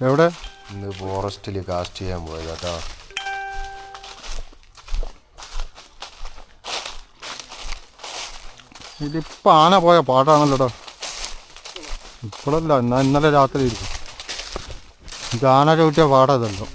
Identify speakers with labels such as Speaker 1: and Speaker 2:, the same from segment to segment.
Speaker 1: എവിടെ?
Speaker 2: ഇന്ന് ഫോറസ്റ്റിൽ കാസ്റ്റ് ചെയ്യാൻ പോയത് കേട്ടോ.
Speaker 1: ഇതിപ്പോൾ ആന പോയ പാട്ടാണല്ലോട്ടോ. ഇപ്പോഴല്ല, ഇന്നലെ രാത്രി ഇരിക്കും. ഇത് ആന ചവിട്ടിയ പാടതല്ലോ.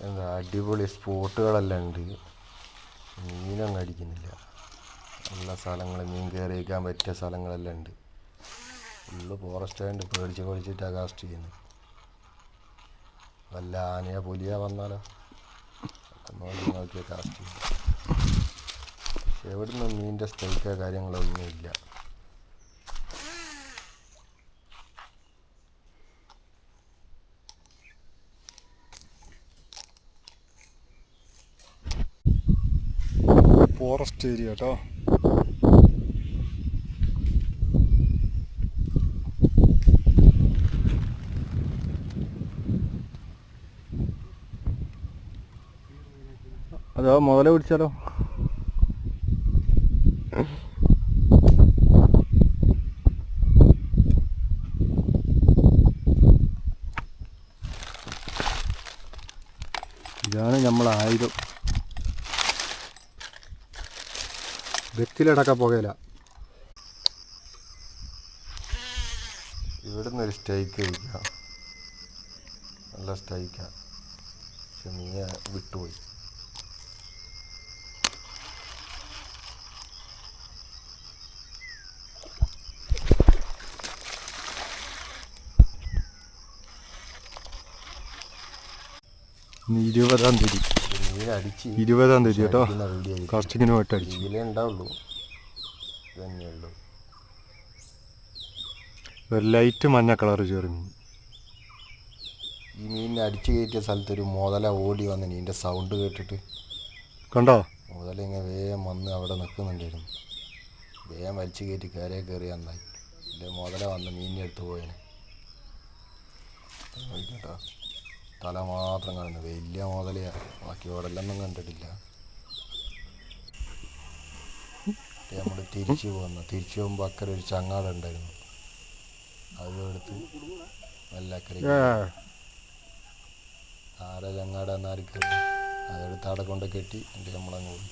Speaker 2: എന്താ അടിപൊളി സ്പോട്ടുകളെല്ലാം ഉണ്ട്. മീനൊന്നും അടിക്കുന്നില്ല. നല്ല സ്ഥലങ്ങൾ, മീൻ കയറിയിരിക്കാൻ പറ്റിയ സ്ഥലങ്ങളെല്ലാം ഉണ്ട്. ഫുള്ള് ഫോറസ്റ്റ് ആയതുകൊണ്ട് പേടിച്ചിട്ടാണ് കാസ്റ്റ് ചെയ്യുന്നത്. വല്ല ആനയോ പുലിയോ വന്നാലോ നോക്കിയാൽ കാസ്റ്റ് ചെയ്യും. പക്ഷെ എവിടുന്ന് മീനിൻ്റെ സ്ട്രൈക്കോ കാര്യങ്ങളൊന്നുമില്ല.
Speaker 1: ഫോറസ്റ്റ് ഏരിയ കേട്ടോ. അതോ മുതല പിടിച്ചാലോ? ഇതാണ് നമ്മളായുധം. വെറ്റിലടക്കം പുകയില്ല.
Speaker 2: ഇവിടുന്ന് ഒരു സ്റ്റൈക്ക് കഴിക്കാം, നല്ല സ്റ്റൈക്കാണ്. പക്ഷെ മീൻ വിട്ടുപോയി.
Speaker 1: ഇന്ന് 20-ാം തീയതി.
Speaker 2: മീൻ അടിച്ച്
Speaker 1: 20-ാം തീയതി കേട്ടോ. കാസ്റ്റിങ്ങിന് പോയിട്ട് അടിച്ചു.
Speaker 2: ഇതിലേ ഉണ്ടാവുള്ളൂ, തന്നെയുള്ളൂ.
Speaker 1: ഒരു ലൈറ്റ് മഞ്ഞ കളർ ചേറി മീൻ.
Speaker 2: ഈ മീനിനെ അടിച്ചു കയറ്റിയ സ്ഥലത്തൊരു മുതല ഓടി വന്ന് മീനിൻ്റെ സൗണ്ട് കേട്ടിട്ട്
Speaker 1: കണ്ടോ?
Speaker 2: മുതല ഇങ്ങനെ വേഗം വന്ന് അവിടെ നിൽക്കുന്നുണ്ടായിരുന്നു. വേഗം വലിച്ചു കയറ്റി കയറി നന്നായി. ഇല്ലേ മുതല വന്ന് മീനിനെ എടുത്ത് പോയേനെ. കേട്ടോ, തല മാത്രം കാണുന്നു. വലിയ മുതലയാണ്, ബാക്കി ഓടെല്ലൊന്നും കണ്ടിട്ടില്ല. നമ്മൾ തിരിച്ചു പോകുമ്പോൾ അക്കരെ ഒരു ചങ്ങാട ഉണ്ടായിരുന്നു. അതും എടുത്ത് നല്ല അക്കരെ ആരെ ചങ്ങാടെന്ന് ആർക്കറിയാം. അതെടുത്ത് അവിടെ കൊണ്ട് കെട്ടി എന്നിട്ട് നമ്മളങ്ങ് പോയി.